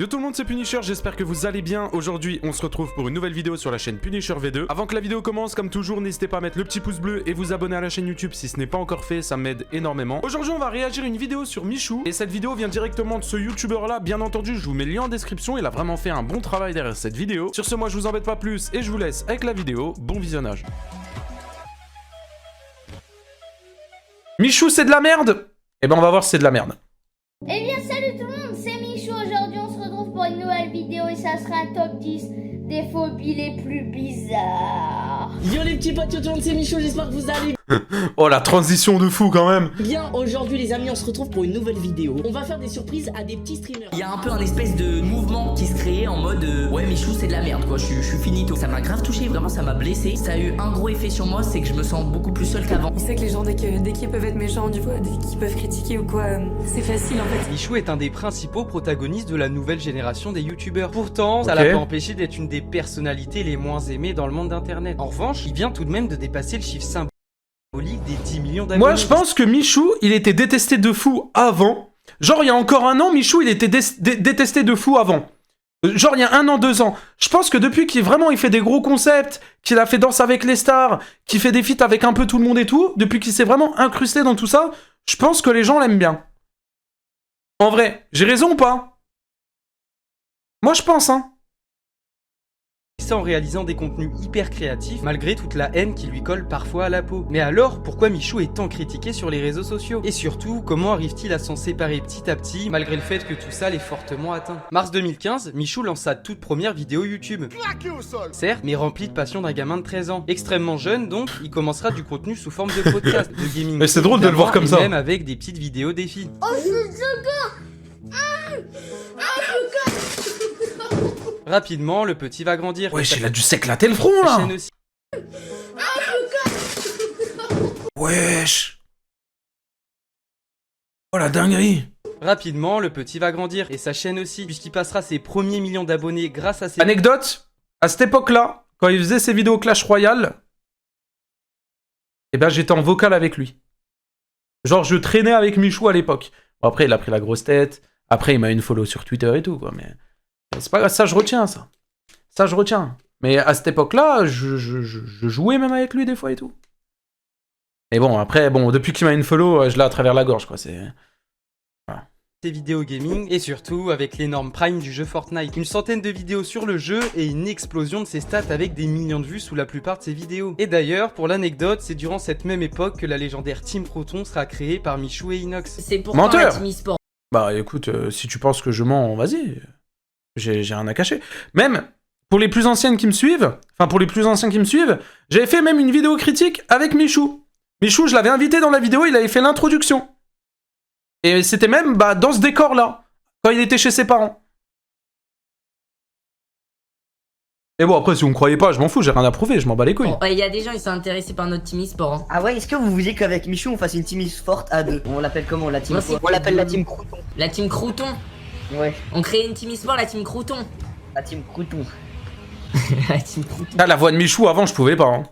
Yo tout le monde, c'est Punisher, j'espère que vous allez bien. Aujourd'hui, on se retrouve pour une nouvelle vidéo sur la chaîne Punisher V2. Avant que la vidéo commence, comme toujours, n'hésitez pas à mettre le petit pouce bleu et vous abonner à la chaîne YouTube si ce n'est pas encore fait, ça m'aide énormément. Aujourd'hui, on va réagir à une vidéo sur Michou, et cette vidéo vient directement de ce YouTuber là. Bien entendu, je vous mets le lien en description, il a vraiment fait un bon travail derrière cette vidéo. Sur ce, moi je vous embête pas plus et je vous laisse avec la vidéo. Bon visionnage. Michou, c'est de la merde? Eh ben on va voir si c'est de la merde. Eh bien salut tout le monde, c'est Michou. Aujourd'hui on se retrouve pour une nouvelle vidéo et ça sera un top 10 des phobies les plus bizarres. Yo les petits potes, yo tout le monde, c'est Michou, j'espère que vous allez Oh la transition de fou quand même. bien. Aujourd'hui les amis, on se retrouve pour une nouvelle vidéo. On va faire des surprises à des petits streamers. Il y a un peu un espèce de mouvement qui se crée en mode ouais Michou c'est de la merde quoi, je suis finito. Ça m'a grave touché, vraiment ça m'a blessé. Ça a eu un gros effet sur moi, c'est que je me sens beaucoup plus seul qu'avant. Il sait que les gens, dès qu'ils peuvent être méchants, du coup, dès qu'ils peuvent critiquer ou quoi, c'est facile en fait. Michou est un des principaux protagonistes de la nouvelle génération des youtubeurs. Pourtant, ça Ok. l'a pas empêché d'être une des personnalités les moins aimées dans le monde d'internet. En revanche, il vient tout de même de dépasser le chiffre symbolique des 10 millions d'abonnés. Moi je pense que Michou, il était détesté de fou avant. Genre il y a encore un an, Michou, il était détesté de fou avant. Genre il y a un an, 2 ans. Je pense que depuis qu'il vraiment il fait des gros concepts, qu'il a fait Danse avec les stars, qu'il fait des feats avec un peu tout le monde et tout, depuis qu'il s'est vraiment incrusté dans tout ça, je pense que les gens l'aiment bien. En vrai, j'ai raison ou pas? Moi je pense, hein. Ça en réalisant des contenus hyper créatifs, malgré toute la haine qui lui colle parfois à la peau. Mais alors, pourquoi Michou est tant critiqué sur les réseaux sociaux? Et surtout, comment arrive-t-il à s'en séparer petit à petit, malgré le fait que tout ça l'est fortement atteint? Mars 2015, Michou lance sa toute première vidéo YouTube. Certes, mais remplie de passion d'un gamin de 13 ans. Extrêmement jeune, donc, il commencera du contenu sous forme de podcast, de gaming. Mais c'est drôle de le voir comme et ça. Même avec des petites vidéos défis. Rapidement, le petit va grandir. Wesh, il a dû s'éclater le front Sa là. chaîne aussi. Wesh. Oh la dinguerie. Rapidement, le petit va grandir, et sa chaîne aussi, puisqu'il passera ses premiers millions d'abonnés grâce à ses... Anecdote, à cette époque-là, quand il faisait ses vidéos Clash Royale, eh ben j'étais en vocal avec lui. Genre je traînais avec Michou à l'époque. Bon, après il a pris la grosse tête, après il m'a une follow sur Twitter et tout quoi, mais c'est pas grave, ça je retiens ça. Ça je retiens. Mais à cette époque-là, je jouais même avec lui des fois et tout. Et bon, après, bon, depuis qu'il m'a une follow, je l'ai à travers la gorge quoi, c'est... Ses vidéos gaming, et surtout avec l'énorme prime du jeu Fortnite. Une centaine de vidéos sur le jeu et une explosion de ses stats avec des millions de vues sous la plupart de ses vidéos. Et d'ailleurs, pour l'anecdote, c'est durant cette même époque que la légendaire Team Croton sera créée par Michou et Inox. C'est pourtant Menteur. la team e-sport. Bah écoute, si tu penses que je mens, vas-y. J'ai rien à cacher. Même pour les plus anciennes qui me suivent, j'avais fait même une vidéo critique avec Michou. Michou, je l'avais invité dans la vidéo, il avait fait l'introduction. Et c'était même dans ce décor-là, quand il était chez ses parents. Et bon, après, si vous me croyez pas, je m'en fous, j'ai rien à prouver, je m'en bats les couilles. Bon, il y a des gens, ils sont intéressés par notre team e-sport. Hein. Ah ouais, est-ce que vous vouliez qu'avec Michou on fasse une team forte à deux? On l'appelle comment la team Moi, c'est- On l'appelle la team Crouton. La team Crouton. Ouais, On crée une team e-sport, la team Crouton. la team Crouton. La team Crouton. Ah, la voix de Michou, avant, je pouvais pas. Hein.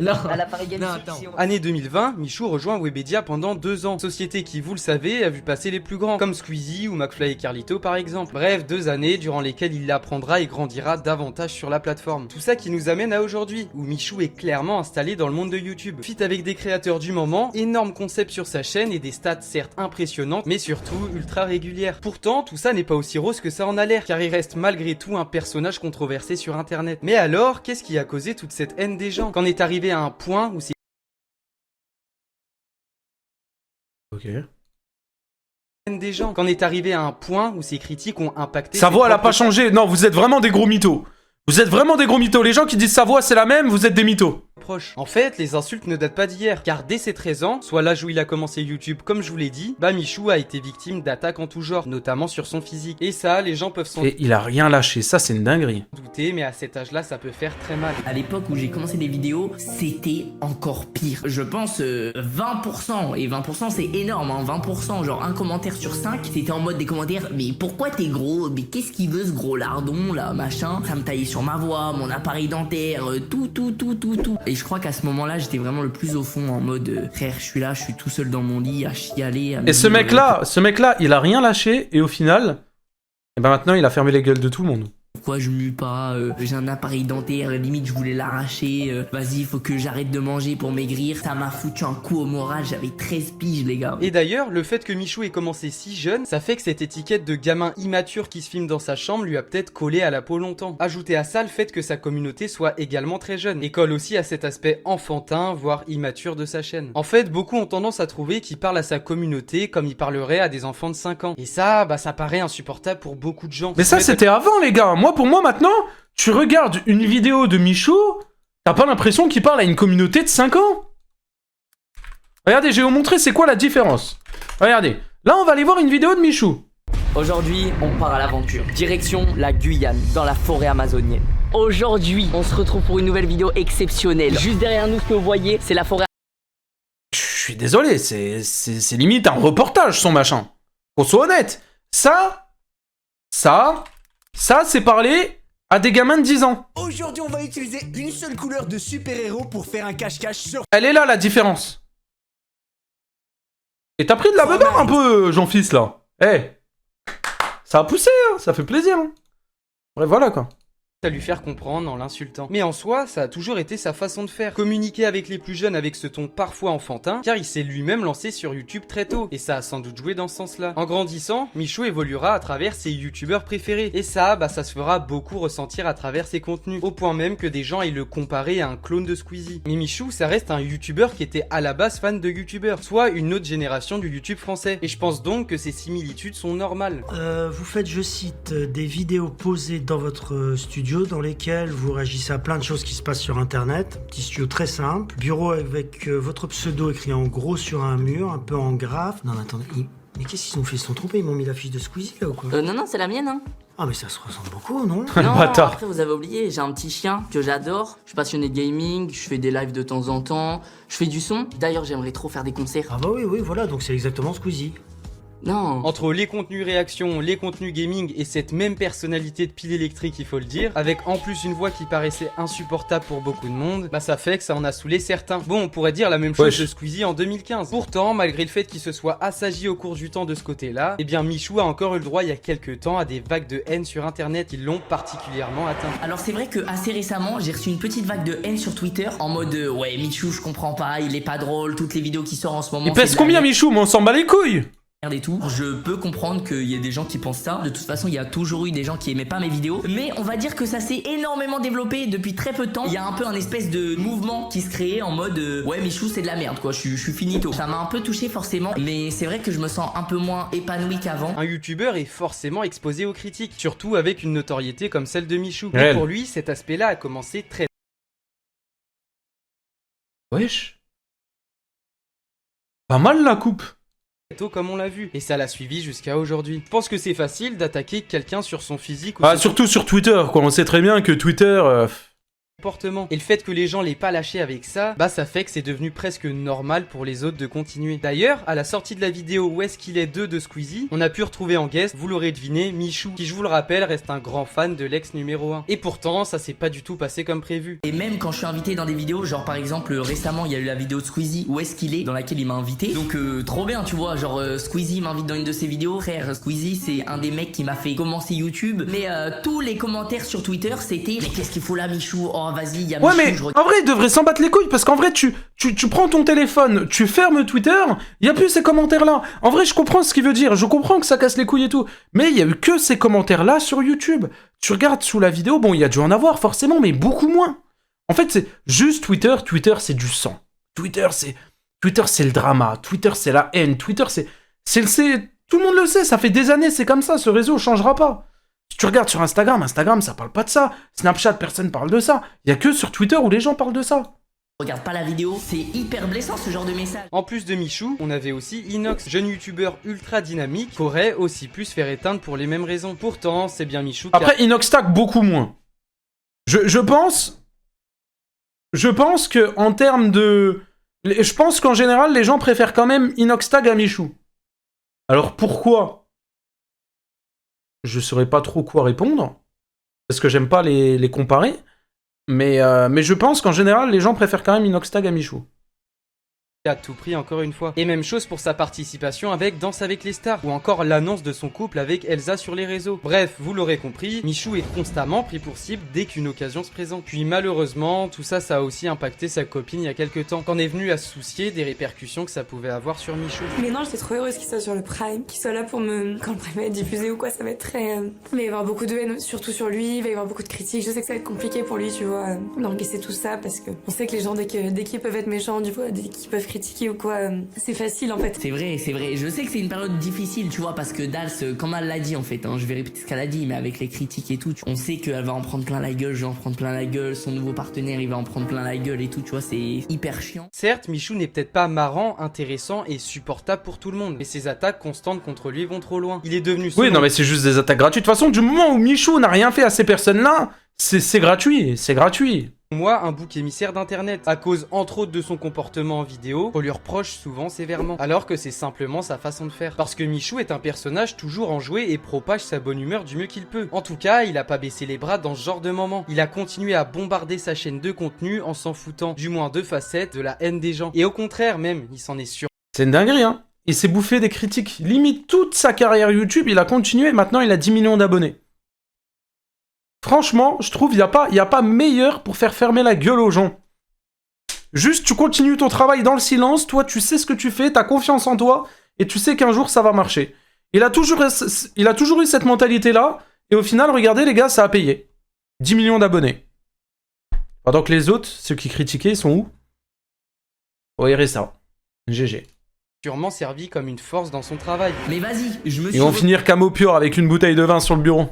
Non. À la Paris Games Non, Week, attends. si on- Année 2020, Michou rejoint Webedia pendant 2 ans. Société qui, vous le savez, a vu passer les plus grands, comme Squeezie ou McFly et Carlito par exemple. Bref, 2 années durant lesquelles il apprendra et grandira davantage sur la plateforme. Tout ça qui nous amène à aujourd'hui, où Michou est clairement installé dans le monde de YouTube. Fit avec des créateurs du moment, énorme concept sur sa chaîne et des stats certes impressionnantes, mais surtout ultra régulières. Pourtant, tout ça n'est pas aussi rose que ça en a l'air, car il reste malgré tout un personnage controversé sur internet. Mais alors, qu'est-ce qui a causé toute cette haine des gens? Qu'en est arrivé à un point où c'est Ok. des gens, qu'en est arrivé à un point où ces critiques ont impacté Sa ses voix, elle a propres pas changé. Non, vous êtes vraiment des gros mythos. Vous êtes vraiment des gros mythos. Les gens qui disent sa voix, c'est la même, vous êtes des mythos. proches. En fait, les insultes ne datent pas d'hier, car dès ses 13 ans, soit l'âge où il a commencé YouTube comme je vous l'ai dit, Michou a été victime d'attaques en tout genre, notamment sur son physique. Et ça, les gens peuvent s'en Et il a rien lâché, ça c'est une dinguerie. douter, mais à cet âge-là, ça peut faire très mal. À l'époque où j'ai commencé les vidéos, c'était encore pire. Je pense 20%. Et 20% c'est énorme, hein, 20%. Genre un commentaire sur 5, c'était en mode des commentaires. Mais pourquoi t'es gros? Mais qu'est-ce qu'il veut ce gros lardon là, machin? Ça me taillait sur ma voix, mon appareil dentaire, tout. Et je crois qu'à ce moment-là, j'étais vraiment le plus au fond en mode frère, je suis là, je suis tout seul dans mon lit à chialer. À me Et ce dire, mec-là, il a rien lâché et au final, Et ben maintenant, il a fermé les gueules de tout le monde. Pourquoi je mue pas, j'ai un appareil dentaire, limite je voulais l'arracher, vas-y faut que j'arrête de manger pour maigrir, ça m'a foutu un coup au moral, j'avais 13 piges les gars. Et d'ailleurs, le fait que Michou ait commencé si jeune, ça fait que cette étiquette de gamin immature qui se filme dans sa chambre lui a peut-être collé à la peau longtemps. Ajoutez à ça le fait que sa communauté soit également très jeune, et colle aussi à cet aspect enfantin, voire immature de sa chaîne. En fait, beaucoup ont tendance à trouver qu'il parle à sa communauté comme il parlerait à des enfants de 5 ans. Et ça, bah ça paraît insupportable pour beaucoup de gens. Mais ça, c'était avant, les gars. Pour moi, maintenant, tu regardes une vidéo de Michou, t'as pas l'impression qu'il parle à une communauté de 5 ans. Regardez, je vais vous montrer c'est quoi la différence. Regardez, là, on va aller voir une vidéo de Michou. Aujourd'hui, on part à l'aventure. Direction la Guyane, dans la forêt amazonienne. Aujourd'hui, on se retrouve pour une nouvelle vidéo exceptionnelle. Juste derrière nous, ce que vous voyez, c'est la forêt. Je suis désolé, c'est limite un reportage, son machin. Qu'on soit honnête. Ça, c'est parler à des gamins de 10 ans. Aujourd'hui, on va utiliser une seule couleur de super-héros pour faire un cache-cache sur... Elle est là, la différence. Et t'as pris de la beurre un peu, Jean-Fils, là. Eh, ça a poussé, hein, ça fait plaisir. Hein. Bref, voilà, quoi. À lui faire comprendre en l'insultant. Mais en soi, ça a toujours été sa façon de faire. Communiquer avec les plus jeunes avec ce ton parfois enfantin, car il s'est lui-même lancé sur YouTube très tôt, et ça a sans doute joué dans ce sens-là. En grandissant, Michou évoluera à travers ses youtubeurs préférés, et ça, bah ça se fera beaucoup ressentir à travers ses contenus, au point même que des gens aient le comparé à un clone de Squeezie. Mais Michou, ça reste un youtubeur qui était à la base fan de youtubeurs, soit une autre génération du YouTube français, et je pense donc que ces similitudes sont normales. Vous faites, je cite, des vidéos posées dans votre studio dans lesquelles vous réagissez à plein de choses qui se passent sur internet. Petit studio très simple, bureau avec votre pseudo écrit en gros sur un mur, un peu en graphe. Non mais attendez, mais qu'est-ce qu'ils ont fait? Ils se sont trompés, ils m'ont mis la fiche de Squeezie là ou quoi? Non, c'est la mienne, hein. Ah mais ça se ressemble beaucoup, non? Non, bâtard. après vous avez oublié, j'ai un petit chien que j'adore. Je suis passionné de gaming, je fais des lives de temps en temps, je fais du son. D'ailleurs, j'aimerais trop faire des concerts. Ah bah oui, voilà, donc c'est exactement Squeezie. Non. Entre les contenus réactions, les contenus gaming et cette même personnalité de pile électrique, il faut le dire, avec en plus une voix qui paraissait insupportable pour beaucoup de monde, bah ça fait que ça en a saoulé certains. Bon, on pourrait dire la même chose de Squeezie en 2015. Pourtant, malgré le fait qu'il se soit assagi au cours du temps de ce côté-là, eh bien Michou a encore eu le droit il y a quelques temps à des vagues de haine sur internet qui l'ont particulièrement atteint. Alors c'est vrai que assez récemment, j'ai reçu une petite vague de haine sur Twitter en mode ouais Michou, je comprends pas, il est pas drôle, toutes les vidéos qui sortent en ce moment. Il pèse combien, Michou? Mais on s'en bat les couilles. Et tout. Je peux comprendre qu'il y ait des gens qui pensent ça. De toute façon, il y a toujours eu des gens qui aimaient pas mes vidéos. Mais on va dire que ça s'est énormément développé depuis très peu de temps. Il y a un peu un espèce de mouvement qui se créait en mode ouais Michou c'est de la merde quoi, je suis finito. Ça m'a un peu touché forcément. Mais c'est vrai que je me sens un peu moins épanoui qu'avant. Un youtubeur est forcément exposé aux critiques, surtout avec une notoriété comme celle de Michou. Et pour lui, cet aspect-là a commencé très... Wesh. Pas mal la coupe. tôt comme on l'a vu, et ça l'a suivi jusqu'à aujourd'hui. Je pense que c'est facile d'attaquer quelqu'un sur son physique ou surtout sur Twitter, quoi. On sait très bien que Twitter... comportement. Et le fait que les gens l'aient pas lâché avec ça, bah ça fait que c'est devenu presque normal pour les autres de continuer. D'ailleurs, à la sortie de la vidéo Où est-ce qu'il est 2 de Squeezie, on a pu retrouver en guest, vous l'aurez deviné, Michou, qui je vous le rappelle reste un grand fan de l'ex numéro 1. Et pourtant, ça s'est pas du tout passé comme prévu. Et même quand je suis invité dans des vidéos, genre par exemple récemment il y a eu la vidéo de Squeezie Où est-ce qu'il est, dans laquelle il m'a invité. Donc trop bien tu vois, genre Squeezie m'invite dans une de ses vidéos. Frère, Squeezie c'est un des mecs qui m'a fait commencer YouTube. Mais tous les commentaires sur Twitter c'était mais qu'est-ce qu'il faut là Michou, oh vas-y y'a Ouais mais en vrai il devrait s'en battre les couilles parce qu'en vrai tu prends ton téléphone, tu fermes Twitter, il y a plus ces commentaires là. En vrai je comprends ce qu'il veut dire, je comprends que ça casse les couilles et tout, mais il y a eu que ces commentaires là sur YouTube. Tu regardes sous la vidéo, bon il y a dû en avoir forcément mais beaucoup moins. En fait c'est juste Twitter c'est du sang. Twitter c'est le drama, Twitter c'est la haine, Twitter c'est tout le monde le sait, ça fait des années, c'est comme ça, ce réseau changera pas. Si tu regardes sur Instagram ça parle pas de ça. Snapchat, personne parle de ça. Il y a que sur Twitter où les gens parlent de ça. Regarde pas la vidéo, c'est hyper blessant ce genre de message. En plus de Michou, on avait aussi Inox, jeune youtubeur ultra dynamique, qui aurait aussi pu se faire éteindre pour les mêmes raisons. Pourtant, c'est bien Michou qui Après, Inox tag beaucoup moins. Je pense que en termes de... Je pense qu'en général, les gens préfèrent quand même Inox tag à Michou. Alors pourquoi ? Je saurais pas trop quoi répondre, parce que j'aime pas les comparer, mais je pense qu'en général, les gens préfèrent quand même Inox tag à Michou. à tout prix encore une fois. Et même chose pour sa participation avec Danse avec les stars, ou encore l'annonce de son couple avec Elsa sur les réseaux. Bref, vous l'aurez compris, Michou est constamment pris pour cible dès qu'une occasion se présente. Puis malheureusement, tout ça, ça a aussi impacté sa copine il y a quelques temps, qu'en est venu à se soucier des répercussions que ça pouvait avoir sur Michou. Mais non, j'étais trop heureuse qu'il soit sur le Prime, qu'il soit là pour me... Quand le Prime va être diffusé ou quoi, ça va être très... Il va y avoir beaucoup de haine, surtout sur lui, il va y avoir beaucoup de critiques, je sais que ça va être compliqué pour lui, tu vois, d'encaisser tout ça, parce que on sait que les gens, dès qu'ils peuvent être méchants, du coup, dès qu'ils peuvent critiquer ou quoi, c'est facile en fait. C'est vrai, c'est vrai. Je sais que c'est une période difficile, tu vois, parce que Dals, comme elle l'a dit en fait, hein, je vais répéter ce qu'elle a dit, mais avec les critiques et tout, on sait qu'elle va en prendre plein la gueule, je vais en prendre plein la gueule, son nouveau partenaire, il va en prendre plein la gueule et tout, tu vois, c'est hyper chiant. Certes, Michou n'est peut-être pas marrant, intéressant et supportable pour tout le monde, mais ses attaques constantes contre lui vont trop loin. Il est devenu... Oui, non, mais c'est juste des attaques gratuites. De toute façon, du moment où Michou n'a rien fait à ces personnes-là, c'est gratuit, c'est gratuit. Moi, un bouc émissaire d'internet, à cause entre autres de son comportement en vidéo, qu'on lui reproche souvent sévèrement, alors que c'est simplement sa façon de faire. Parce que Michou est un personnage toujours enjoué et propage sa bonne humeur du mieux qu'il peut. En tout cas, il a pas baissé les bras dans ce genre de moment. Il a continué à bombarder sa chaîne de contenu en s'en foutant du moins de facettes de la haine des gens. Et au contraire même, il s'en est sûr. C'est une dinguerie, hein. Il s'est bouffé des critiques. Limite toute sa carrière YouTube, il a continué et maintenant il a 10 millions d'abonnés. Franchement, je trouve qu'il n'y a pas meilleur pour faire fermer la gueule aux gens. Juste, tu continues ton travail dans le silence, toi, tu sais ce que tu fais, t'as confiance en toi, et tu sais qu'un jour, ça va marcher. Il a toujours eu cette mentalité-là, et au final, regardez, les gars, ça a payé. 10 millions d'abonnés. Pendant que les autres, ceux qui critiquaient, ils sont où? Au RSA. GG. Sûrement servi comme une force dans son travail. Mais vas-y, je me suis... Ils vont finir camo pur avec une bouteille de vin sur le bureau.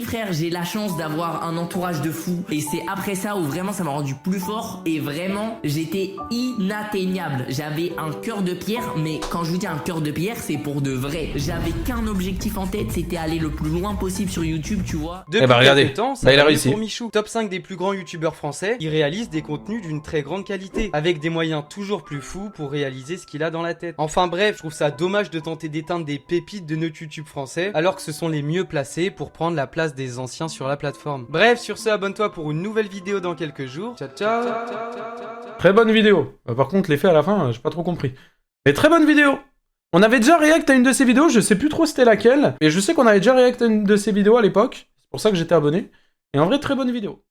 Frère, j'ai la chance d'avoir un entourage de fous et c'est après ça où vraiment ça m'a rendu plus fort et vraiment j'étais inatteignable. J'avais un cœur de pierre, mais quand je vous dis un cœur de pierre, c'est pour de vrai. J'avais qu'un objectif en tête, c'était aller le plus loin possible sur YouTube, tu vois. Depuis regardez, quelques temps, ça il a va réussi. pour Michou. Top 5 des plus grands youtubeurs français, il réalise des contenus d'une très grande qualité, avec des moyens toujours plus fous pour réaliser ce qu'il a dans la tête. Enfin bref, je trouve ça dommage de tenter d'éteindre des pépites de notre YouTube français, alors que ce sont les mieux placés pour prendre la place des anciens sur la plateforme. Bref, sur ce, abonne-toi pour une nouvelle vidéo dans quelques jours. Ciao, ciao. Très bonne vidéo. Par contre, l'effet à la fin, j'ai pas trop compris. Mais très bonne vidéo. On avait déjà react à une de ses vidéos, je sais plus trop c'était laquelle. Et je sais qu'on avait déjà react à une de ses vidéos à l'époque. C'est pour ça que j'étais abonné. Et en vrai, très bonne vidéo.